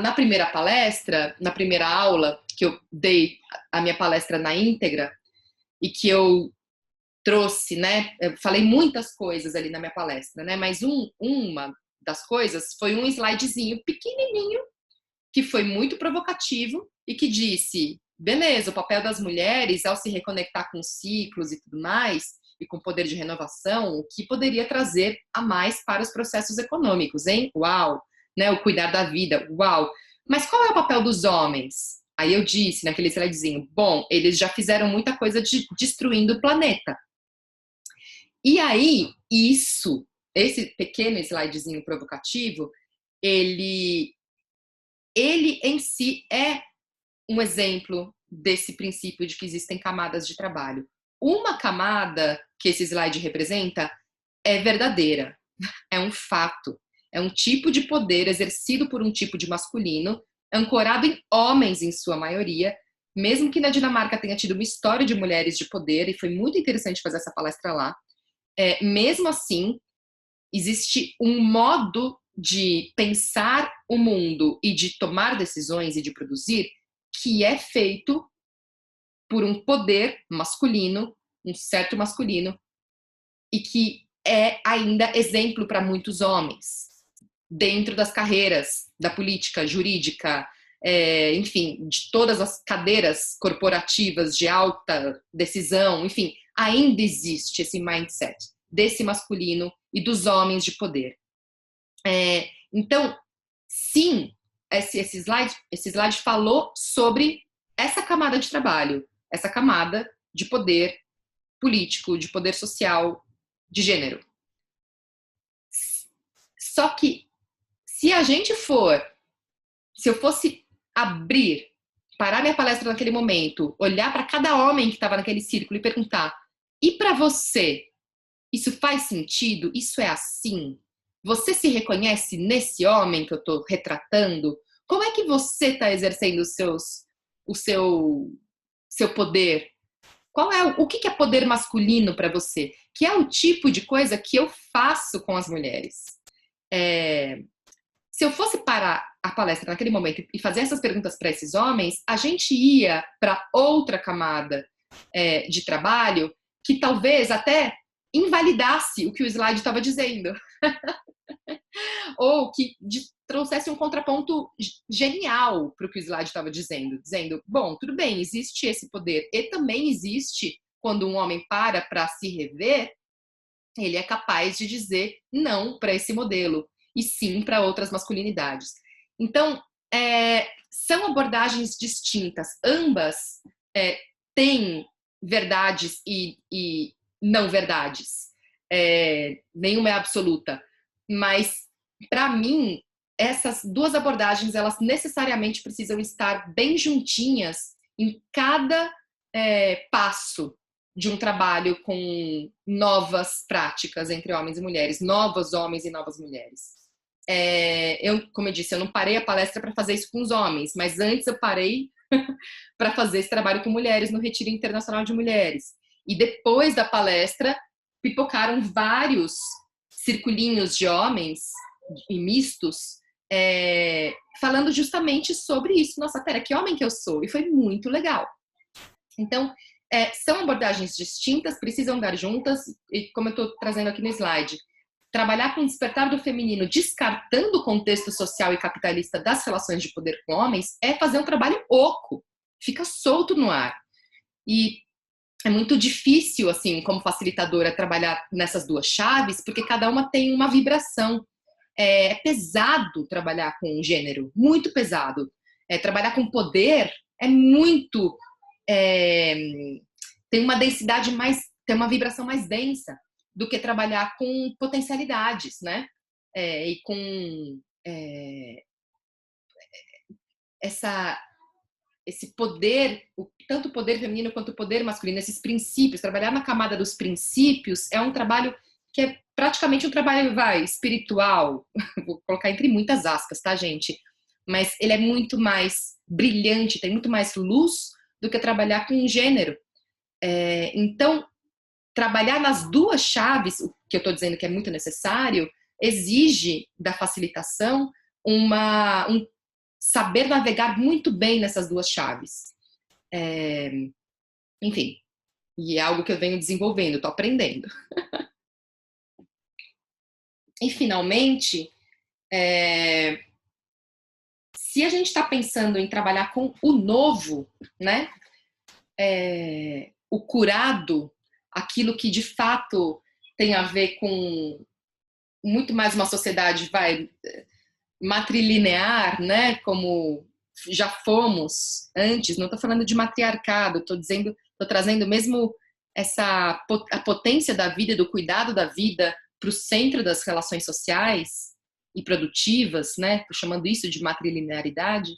na primeira palestra, na primeira aula, que eu dei a minha palestra na íntegra, e que eu trouxe, né? Eu falei muitas coisas ali na minha palestra, né? Mas uma das coisas foi um slidezinho pequenininho, que foi muito provocativo e que disse, beleza, o papel das mulheres ao se reconectar com ciclos e tudo mais, e com poder de renovação, o que poderia trazer a mais para os processos econômicos, hein? Uau! Né? O cuidar da vida, uau! Mas qual é o papel dos homens? Aí eu disse naquele slidezinho, bom, eles já fizeram muita coisa destruindo o planeta. E aí, esse pequeno slidezinho provocativo, ele em si é um exemplo desse princípio de que existem camadas de trabalho. Uma camada que esse slide representa é verdadeira, é um fato, é um tipo de poder exercido por um tipo de masculino, ancorado em homens em sua maioria, mesmo que na Dinamarca tenha tido uma história de mulheres de poder, e foi muito interessante fazer essa palestra lá, mesmo assim, existe um modo de pensar o mundo e de tomar decisões e de produzir que é feito por um poder masculino, um certo masculino, e que é ainda exemplo para muitos homens, dentro das carreiras da política, jurídica, enfim, de todas as cadeiras corporativas de alta decisão, enfim, ainda existe esse mindset desse masculino e dos homens de poder. Então, sim, esse slide falou sobre essa camada de trabalho, essa camada de poder político, de poder social, de gênero. Só que, se eu fosse parar minha palestra naquele momento, olhar para cada homem que estava naquele círculo e perguntar, e para você, isso faz sentido? Isso é assim? Você se reconhece nesse homem que eu estou retratando? Como é que você está exercendo o seu poder? O que é poder masculino para você? Que é o tipo de coisa que eu faço com as mulheres. Se eu fosse parar a palestra naquele momento e fazer essas perguntas para esses homens, a gente ia para outra camada de trabalho que talvez até invalidasse o que o slide estava dizendo. Ou que trouxesse um contraponto genial para o que o slide estava dizendo. Bom, tudo bem, existe esse poder. E também existe, quando um homem para se rever, ele é capaz de dizer não para esse modelo e sim para outras masculinidades. Então, são abordagens distintas. Ambas têm verdades e não verdades. Nenhuma é absoluta. Mas, para mim, essas duas abordagens, elas necessariamente precisam estar bem juntinhas em cada passo de um trabalho com novas práticas entre homens e mulheres, novos homens e novas mulheres. Como eu disse, eu não parei a palestra para fazer isso com os homens, mas antes eu parei para fazer esse trabalho com mulheres no Retiro Internacional de Mulheres. E depois da palestra, pipocaram vários circulinhos de homens e mistos falando justamente sobre isso. Nossa, pera, que homem que eu sou? E foi muito legal. Então, São abordagens distintas, precisam andar juntas, e como eu estou trazendo aqui no slide, trabalhar com o despertar do feminino, descartando o contexto social e capitalista das relações de poder com homens, é fazer um trabalho oco, fica solto no ar. E é muito difícil, assim, como facilitadora, trabalhar nessas duas chaves, porque cada uma tem uma vibração. É pesado trabalhar com gênero, muito pesado. Trabalhar com poder é muito... tem uma densidade mais... tem uma vibração mais densa do que trabalhar com potencialidades, né? E com esse poder, tanto o poder feminino quanto o poder masculino, esses princípios, trabalhar na camada dos princípios é um trabalho que é praticamente um trabalho, espiritual, vou colocar entre muitas aspas, tá, gente? Mas ele é muito mais brilhante, tem muito mais luz do que trabalhar com gênero. Então, trabalhar nas duas chaves, o que eu estou dizendo que é muito necessário, exige da facilitação um saber navegar muito bem nessas duas chaves. Enfim, e é algo que eu venho desenvolvendo, estou aprendendo. E, finalmente, se a gente está pensando em trabalhar com o novo, né? O curado, aquilo que de fato tem a ver com muito mais uma sociedade matrilinear, né? Como já fomos antes. Não estou falando de matriarcado, estou trazendo mesmo a potência da vida, do cuidado da vida para o centro das relações sociais e produtivas, né? Estou chamando isso de matrilinearidade.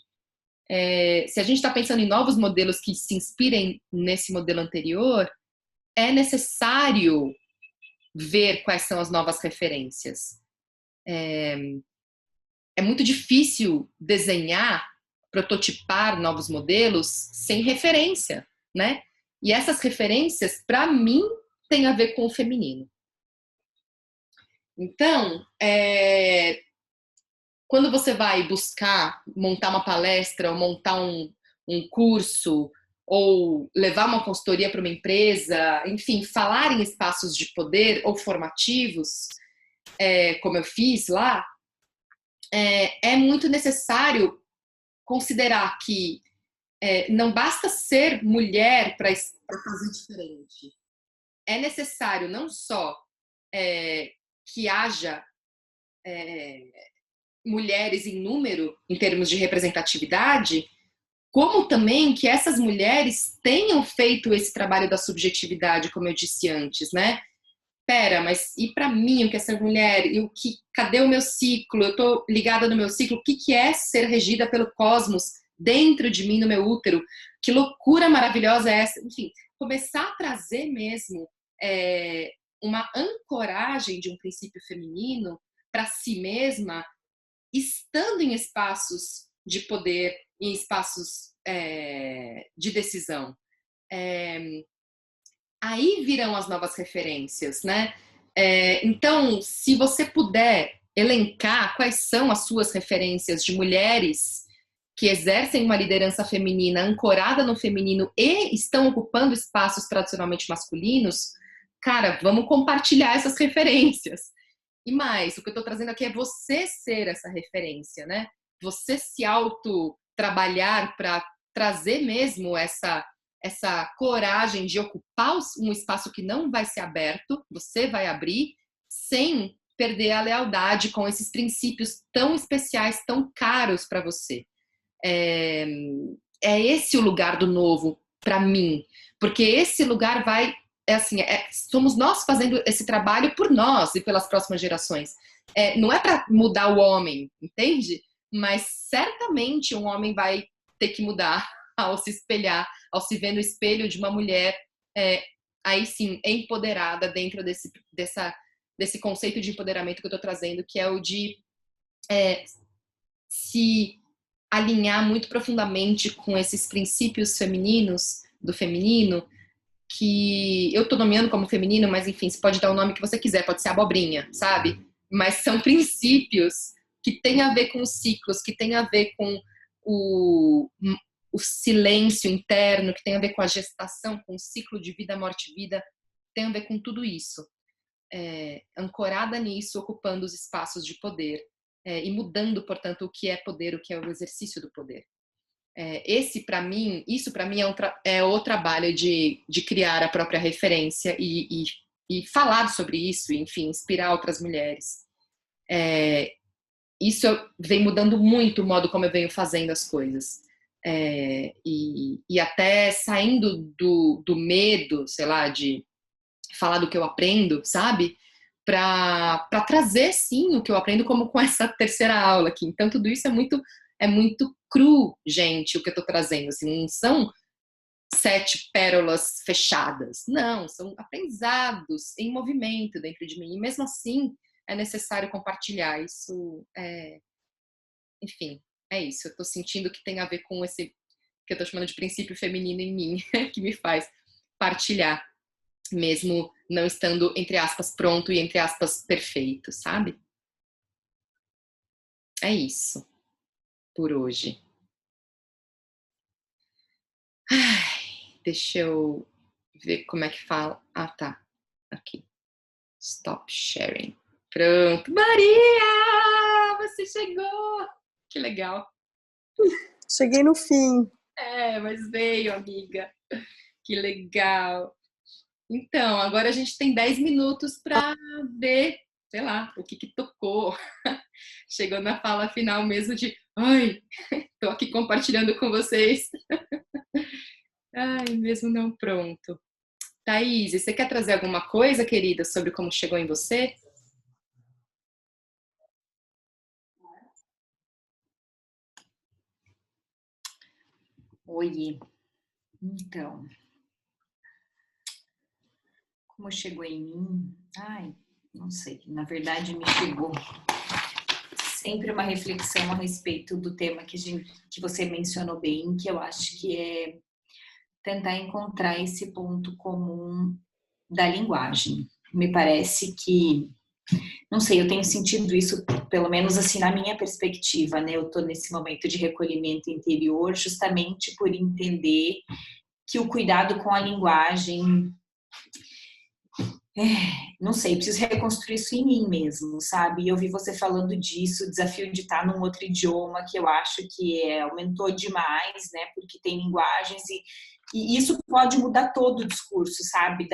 Se a gente está pensando em novos modelos que se inspirem nesse modelo anterior, é necessário ver quais são as novas referências. É muito difícil desenhar, prototipar novos modelos sem referência, né? E essas referências, para mim, têm a ver com o feminino. Então, quando você vai buscar montar uma palestra ou montar um curso ou levar uma consultoria para uma empresa, enfim, falar em espaços de poder ou formativos, como eu fiz lá, é muito necessário considerar que não basta ser mulher para fazer diferente. É necessário não só que haja mulheres em número, em termos de representatividade, como também que essas mulheres tenham feito esse trabalho da subjetividade, como eu disse antes, né? Mas e para mim, o que é ser mulher? E cadê o meu ciclo? Eu estou ligada no meu ciclo. O que é ser regida pelo cosmos dentro de mim, no meu útero? Que loucura maravilhosa é essa? Enfim, começar a trazer mesmo uma ancoragem de um princípio feminino para si mesma, estando em espaços de poder, em espaços de decisão. Aí virão as novas referências, né? Então, se você puder elencar quais são as suas referências de mulheres que exercem uma liderança feminina ancorada no feminino e estão ocupando espaços tradicionalmente masculinos, cara, vamos compartilhar essas referências. E mais, o que eu estou trazendo aqui é você ser essa referência, né? Você se auto-trabalhar para trazer mesmo essa coragem de ocupar um espaço que não vai ser aberto, você vai abrir, sem perder a lealdade com esses princípios tão especiais, tão caros para você. É esse o lugar do novo para mim, porque esse lugar somos nós fazendo esse trabalho por nós e pelas próximas gerações. Não é para mudar o homem, entende? Mas certamente um homem vai ter que mudar ao se espelhar, ao se ver no espelho de uma mulher, aí sim, empoderada dentro desse conceito de empoderamento que eu estou trazendo, que é o de se alinhar muito profundamente com esses princípios femininos, do feminino, que eu estou nomeando como feminino, mas enfim, você pode dar o nome que você quiser, pode ser abobrinha, sabe? Mas são princípios que têm a ver com os ciclos, que têm a ver com o silêncio interno, que tem a ver com a gestação, com o ciclo de vida, morte, vida, tem a ver com tudo isso. Ancorada nisso, ocupando os espaços de poder e mudando, portanto, o que é poder, o que é o exercício do poder. Isso para mim é o trabalho de criar a própria referência e falar sobre isso, e, enfim, inspirar outras mulheres. Isso vem mudando muito o modo como eu venho fazendo as coisas. E até saindo do medo, sei lá, de falar do que eu aprendo, sabe? Para trazer, sim, o que eu aprendo, como com essa terceira aula aqui. Então, tudo isso é muito cru, gente, o que eu tô trazendo. Assim, não são 7 pérolas fechadas. Não, são aprendizados em movimento dentro de mim. E mesmo assim, é necessário compartilhar. Isso enfim, é isso. Eu tô sentindo que tem a ver com esse que eu tô chamando de princípio feminino em mim, que me faz partilhar, mesmo não estando, entre aspas, pronto e, entre aspas, perfeito, sabe? É isso por hoje. Ai, deixa eu ver como é que fala. Ah, tá. Aqui. Stop sharing. Pronto. Maria! Você chegou! Que legal. Cheguei no fim. Mas veio, amiga. Que legal. Então, agora a gente tem 10 minutos para ver, sei lá, o que tocou. Chegou na fala final mesmo de, ai, tô aqui compartilhando com vocês. Ai, mesmo não pronto. Thaís, você quer trazer alguma coisa, querida, sobre como chegou em você? Oi, então, como chegou em mim? Ai, não sei, na verdade me chegou sempre uma reflexão a respeito do tema que você mencionou bem, que eu acho que é tentar encontrar esse ponto comum da linguagem. Me parece que, não sei, eu tenho sentido isso, pelo menos assim, na minha perspectiva, né? Eu tô nesse momento de recolhimento interior justamente por entender que o cuidado com a linguagem, não sei, preciso reconstruir isso em mim mesmo, sabe? E eu vi você falando disso, o desafio de estar num outro idioma, que eu acho que aumentou demais, né? Porque tem linguagens e isso pode mudar todo o discurso, sabe?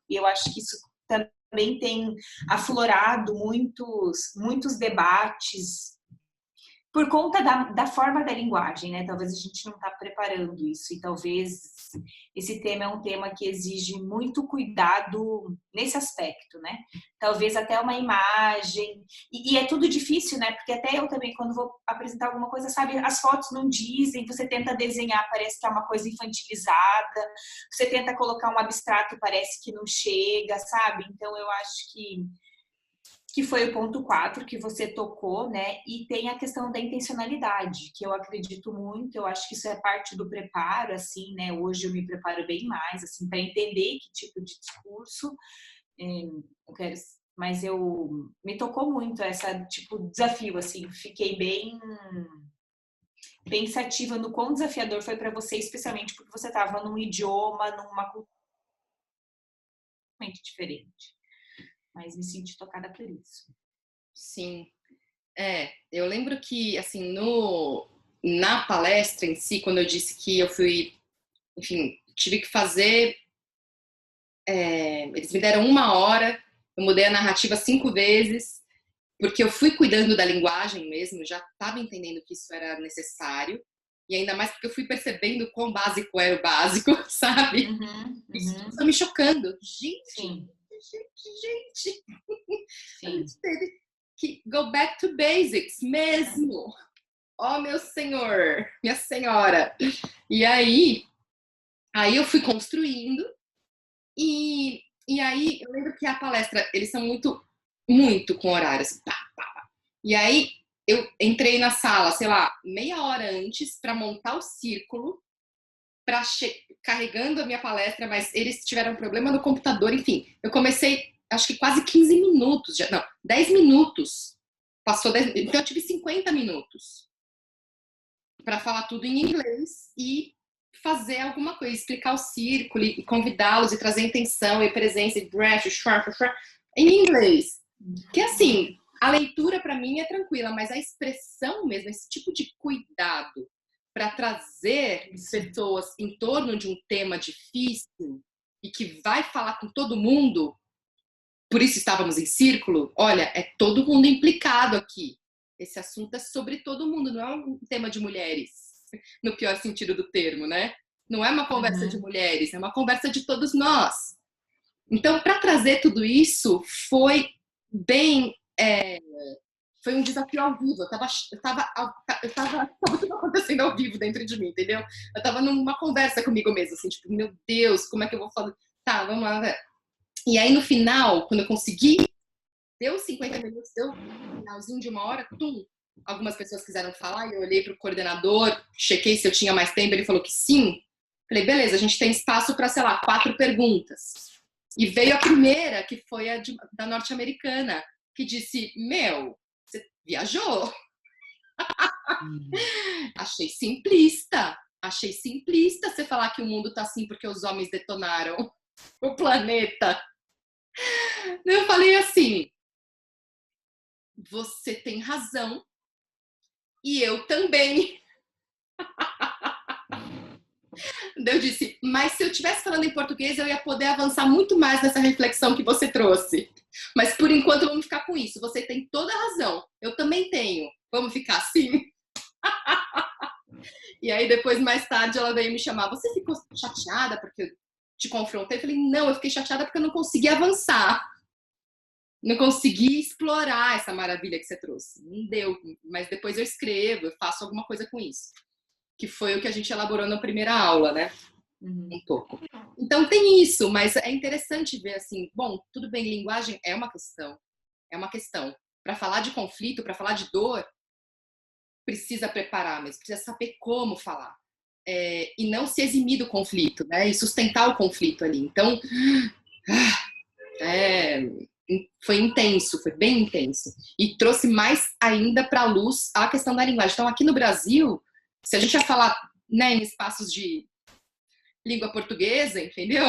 Eu acho que isso também tem aflorado muitos debates por conta da forma da linguagem, né? Talvez a gente não está preparando isso e talvez esse tema é um tema que exige muito cuidado nesse aspecto, né? Talvez até uma imagem e é tudo difícil, né? Porque até eu também quando vou apresentar alguma coisa, sabe, as fotos não dizem, você tenta desenhar, parece que é uma coisa infantilizada, você tenta colocar um abstrato, parece que não chega, sabe? Então eu acho que foi o ponto 4 que você tocou, né? E tem a questão da intencionalidade, que eu acredito muito, eu acho que isso é parte do preparo, assim, né? Hoje eu me preparo bem mais, assim, para entender que tipo de discurso eu quero, mas eu me tocou muito essa tipo desafio, assim, fiquei bem pensativa no quão desafiador foi para você, especialmente porque você estava num idioma, numa cultura totalmente diferente. Mas me senti tocada por isso. Sim. Eu lembro que, assim, na palestra em si, quando eu disse que eu fui, enfim, tive que fazer, eles me deram 1 hora, eu mudei a narrativa 5 vezes, porque eu fui cuidando da linguagem mesmo, já estava entendendo que isso era necessário, e ainda mais porque eu fui percebendo quão básico era o básico, sabe? Isso está me chocando. Gente, Sim. Gente. Sim. A gente teve que go back to basics mesmo. Oh, meu senhor, minha senhora. E aí eu fui construindo e aí eu lembro que a palestra, eles são muito com horários. Pá, pá, pá. E aí eu entrei na sala, sei lá, meia hora antes para montar o círculo, carregando a minha palestra, mas eles tiveram problema no computador, enfim. Eu comecei, acho que quase 15 minutos, 10 minutos. Passou 10, então eu tive 50 minutos. para falar tudo em inglês e fazer alguma coisa, explicar o círculo e convidá-los e trazer intenção e presença e breath, em inglês. Que assim, a leitura para mim é tranquila, mas a expressão mesmo, esse tipo de cuidado para trazer pessoas em torno de um tema difícil e que vai falar com todo mundo, por isso estávamos em círculo, olha, é todo mundo implicado aqui. Esse assunto é sobre todo mundo, não é um tema de mulheres, no pior sentido do termo, né? Não é uma conversa de mulheres, é uma conversa de todos nós. Então, para trazer tudo isso, foi bem... foi um desafio ao vivo. Tava tudo acontecendo ao vivo dentro de mim, entendeu? Eu tava numa conversa comigo mesmo, assim, tipo, meu Deus, como é que eu vou falar? Tá, vamos lá. E aí, no final, quando eu consegui, deu 50 minutos, deu um finalzinho de uma hora, algumas pessoas quiseram falar, e eu olhei pro coordenador, chequei se eu tinha mais tempo, ele falou que sim. Falei, beleza, a gente tem espaço para, sei lá, 4 perguntas. E veio a primeira, que foi a da norte-americana, que disse, meu, você viajou? Achei simplista você falar que o mundo tá assim porque os homens detonaram o planeta. Eu falei assim, você tem razão e eu também. Eu disse, mas se eu estivesse falando em português, eu ia poder avançar muito mais nessa reflexão que você trouxe. Mas por enquanto vamos ficar com isso. Você tem toda a razão. Eu também tenho. Vamos ficar assim? E aí depois, mais tarde, ela veio me chamar. Você ficou chateada porque eu te confrontei? Eu falei, não, eu fiquei chateada porque eu não consegui avançar. Não consegui explorar essa maravilha que você trouxe. Não deu. Mas depois eu escrevo, eu faço alguma coisa com isso. Que foi o que a gente elaborou na primeira aula, né? Um pouco. Então tem isso, mas é interessante ver assim, bom, tudo bem, linguagem é uma questão. Para falar de conflito, para falar de dor, precisa preparar mesmo, precisa saber como falar. E não se eximir do conflito, né? E sustentar o conflito ali. Então, foi intenso, foi bem intenso. E trouxe mais ainda para a luz a questão da linguagem. Então, aqui no Brasil, se a gente ia falar, né, em espaços de língua portuguesa, entendeu?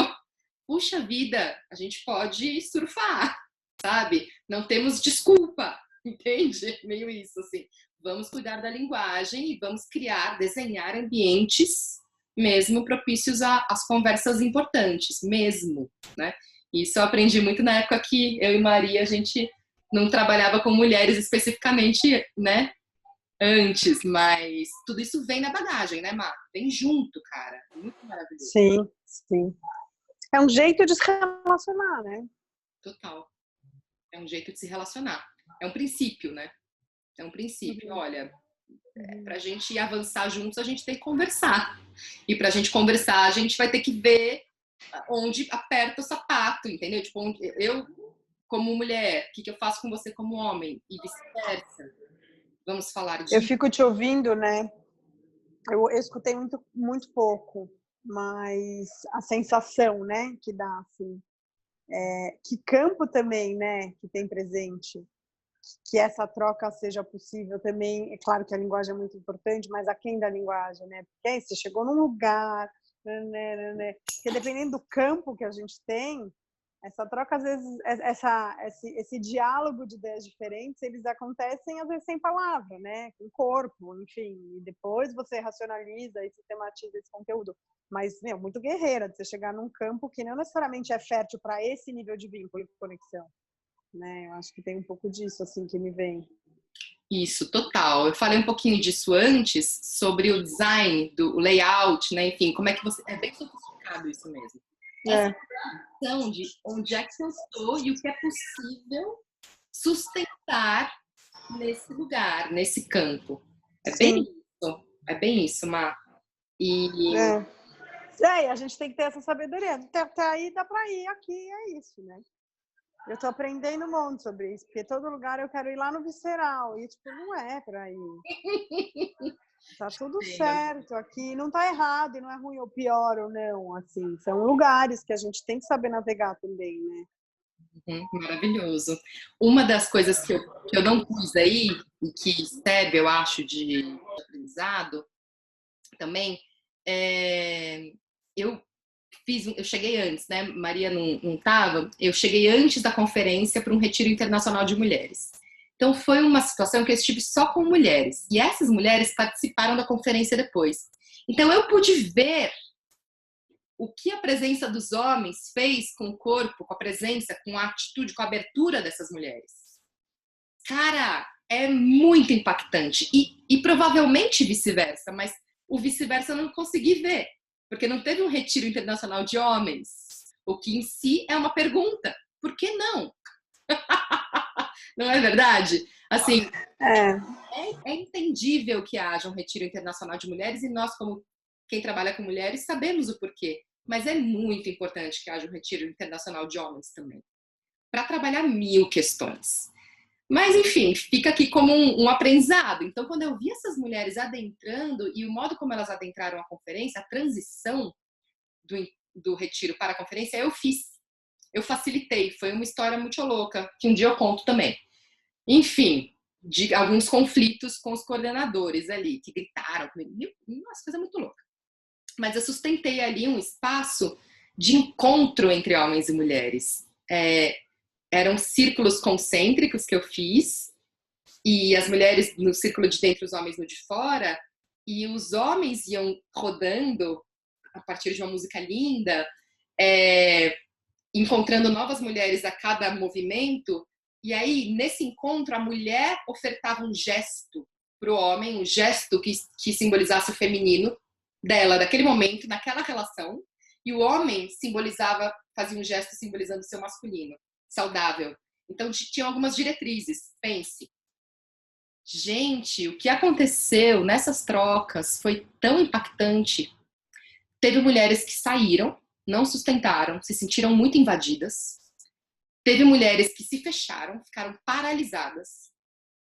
Puxa vida, a gente pode surfar, sabe? Não temos desculpa, entende? Meio isso, assim. Vamos cuidar da linguagem e vamos desenhar ambientes mesmo propícios às conversas importantes, mesmo, né? Isso eu aprendi muito na época que eu e Maria, a gente não trabalhava com mulheres especificamente, né? Antes, mas tudo isso vem na bagagem, né, Má? Vem junto, cara. Muito maravilhoso. Sim, sim. É um jeito de se relacionar, né? Total. É um jeito de se relacionar. É um princípio, né? É um princípio. Olha, pra gente avançar juntos, a gente tem que conversar. E pra gente conversar, a gente vai ter que ver onde aperta o sapato, entendeu? Tipo, eu, como mulher, o que eu faço com você como homem? E vice-versa. Vamos falar disso. Eu fico te ouvindo, né? Eu escutei muito, muito pouco, mas a sensação, né, que dá, assim, que campo também, né, que tem presente, que essa troca seja possível também. É claro que a linguagem é muito importante, mas aquém da linguagem, né? Porque aí você chegou num lugar, né? Porque dependendo do campo que a gente tem, essa troca, às vezes, esse diálogo de ideias diferentes, eles acontecem, às vezes, sem palavra, né? Com o corpo, enfim. E depois você racionaliza e sistematiza esse conteúdo. Mas, muito guerreira de você chegar num campo que não necessariamente é fértil para esse nível de vínculo e conexão, né? Eu acho que tem um pouco disso, assim, que me vem. Isso, total. Eu falei um pouquinho disso antes, sobre o design, o layout, né? Enfim, como é que você... É bem sofisticado isso mesmo. Essa questão de onde é que eu estou e o que é possível sustentar nesse lugar, nesse campo. É bem isso, Má. E a gente tem que ter essa sabedoria. Até aí dá para ir, aqui é isso, né? Eu tô aprendendo um monte sobre isso, porque todo lugar eu quero ir lá no visceral, e tipo, não é pra ir. Tá tudo certo aqui, não tá errado, e não é ruim ou pior ou não, assim, são lugares que a gente tem que saber navegar também, né? Maravilhoso. Uma das coisas que eu não pus aí, e que serve, eu acho, de aprendizado, também, eu cheguei antes, né? Maria não estava. Eu cheguei antes da conferência para um retiro internacional de mulheres. Então foi uma situação que eu estive só com mulheres. E essas mulheres participaram da conferência depois. Então eu pude ver o que a presença dos homens fez com o corpo, com a presença, com a atitude, com a abertura dessas mulheres. Cara, é muito impactante. E provavelmente vice-versa, mas o vice-versa eu não consegui ver, porque não teve um retiro internacional de homens, o que em si é uma pergunta. Por que não? Não é verdade? Assim, é entendível que haja um retiro internacional de mulheres e nós, como quem trabalha com mulheres, sabemos o porquê. Mas é muito importante que haja um retiro internacional de homens também, para trabalhar 1000 questões. Mas, enfim, fica aqui como um aprendizado. Então, quando eu vi essas mulheres adentrando e o modo como elas adentraram a conferência, a transição do retiro para a conferência, eu fiz. Eu facilitei. Foi uma história muito louca, que um dia eu conto também. Enfim, de alguns conflitos com os coordenadores ali, que gritaram comigo. Nossa, coisa muito louca. Mas eu sustentei ali um espaço de encontro entre homens e mulheres. Eram círculos concêntricos que eu fiz, e as mulheres no círculo de dentro, os homens no de fora, e os homens iam rodando a partir de uma música linda, encontrando novas mulheres a cada movimento, e aí, nesse encontro, a mulher ofertava um gesto para o homem, um gesto que simbolizasse o feminino dela, daquele momento, naquela relação, e o homem fazia um gesto simbolizando o seu masculino, saudável. Então, tinha algumas diretrizes. Pense. Gente, o que aconteceu nessas trocas foi tão impactante. Teve mulheres que saíram, não sustentaram, se sentiram muito invadidas. Teve mulheres que se fecharam, ficaram paralisadas.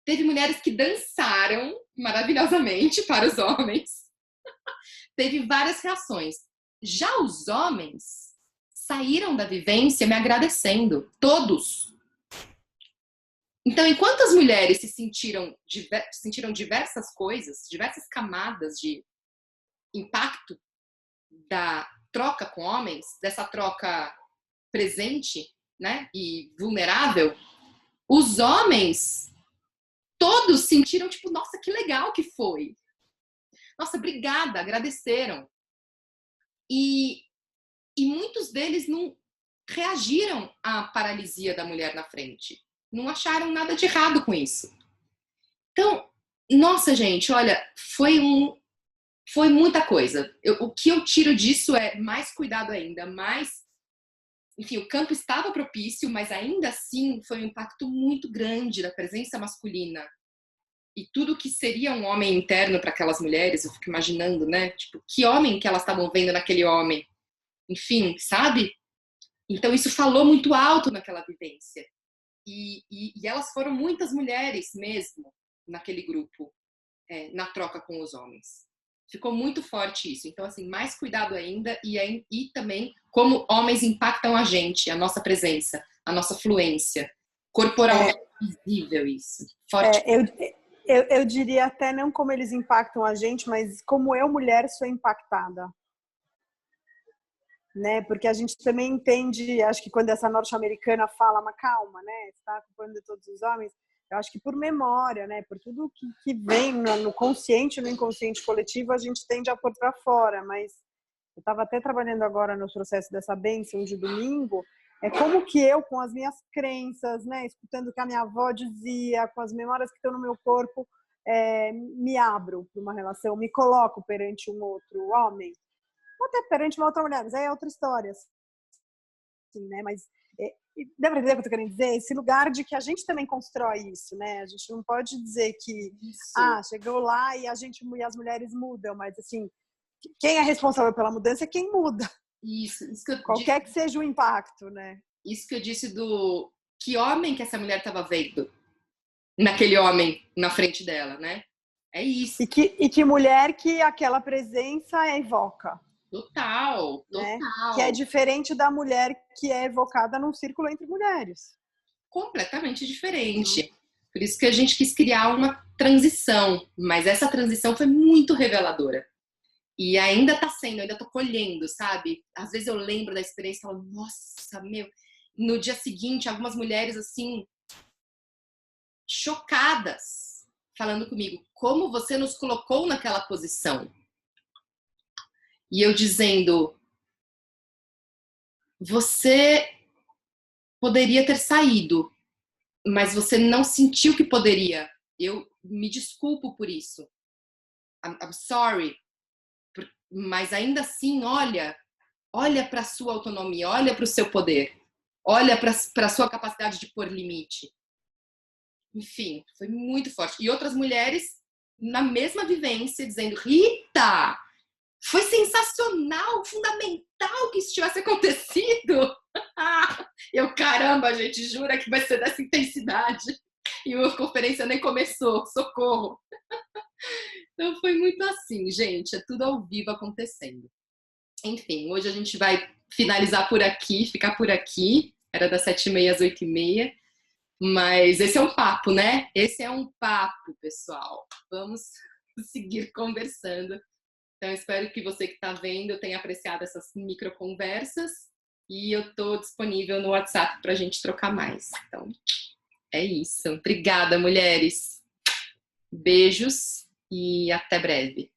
Teve mulheres que dançaram maravilhosamente para os homens. Teve várias reações. Já os homens saíram da vivência me agradecendo. Todos. Então, enquanto as mulheres sentiram diversas coisas, diversas camadas de impacto da troca com homens, dessa troca presente, né, e vulnerável, os homens todos sentiram tipo, nossa, que legal que foi. Nossa, obrigada, agradeceram. E muitos deles não reagiram à paralisia da mulher na frente. Não acharam nada de errado com isso. Então, nossa, gente, olha, foi muita coisa. O que eu tiro disso é mais cuidado ainda, mais... Enfim, o campo estava propício, mas ainda assim foi um impacto muito grande da presença masculina. E tudo que seria um homem interno para aquelas mulheres, eu fico imaginando, né? Tipo, que homem que elas estavam vendo naquele homem? Enfim, sabe? Então isso falou muito alto naquela vivência. E elas foram muitas mulheres mesmo naquele grupo, na troca com os homens. Ficou muito forte isso. Então, assim, mais cuidado ainda e também como homens impactam a gente, a nossa presença, a nossa fluência. Corporalmente visível isso. Forte. Eu diria até não como eles impactam a gente, mas como eu, mulher, sou impactada. Né? Porque a gente também entende, acho que quando essa norte-americana fala, mas calma, né? Você está ocupando de todos os homens. Eu acho que por memória, né? Por tudo que vem no consciente e no inconsciente coletivo, a gente tende a pôr para fora. Mas eu estava até trabalhando agora no processo dessa bênção de domingo. É como que eu, com as minhas crenças, né? Escutando o que a minha avó dizia, com as memórias que estão no meu corpo, me abro para uma relação, me coloco perante um outro homem. Ou até perante uma outra mulher, mas aí é outra história. Assim, né? Mas dá para entender o que eu tô querendo dizer? Esse lugar de que a gente também constrói isso, né? A gente não pode dizer que chegou lá e as mulheres mudam, mas assim, quem é responsável pela mudança é quem muda. Isso que eu qualquer que seja o impacto, né? Isso que eu disse do que homem que essa mulher estava vendo naquele homem na frente dela, né? É isso. E que mulher que aquela presença evoca. Total. Né? Que é diferente da mulher que é evocada num círculo entre mulheres. Completamente diferente. Por isso que a gente quis criar uma transição, mas essa transição foi muito reveladora. E ainda tá sendo, eu ainda tô colhendo, sabe? Às vezes eu lembro da experiência e falo, nossa, meu. No dia seguinte, algumas mulheres, assim, chocadas, falando comigo, como você nos colocou naquela posição? E eu dizendo, você poderia ter saído, mas você não sentiu que poderia. Eu me desculpo por isso. I'm sorry. Mas ainda assim, olha para a sua autonomia, olha para o seu poder, olha para a sua capacidade de pôr limite. Enfim, foi muito forte. E outras mulheres na mesma vivência dizendo, Rita, foi sensacional, fundamental que isso tivesse acontecido. Eu, caramba, gente, jura que vai ser dessa intensidade? E a conferência nem começou, socorro. Então foi muito assim, gente, é tudo ao vivo acontecendo. Enfim, hoje a gente vai finalizar por aqui, ficar por aqui. Era das 7h30 às 8h30. Mas esse é um papo, né? Esse é um papo, pessoal. Vamos seguir conversando. Então, espero que você que está vendo tenha apreciado essas microconversas. E eu estou disponível no WhatsApp para a gente trocar mais. Então, é isso. Obrigada, mulheres. Beijos e até breve.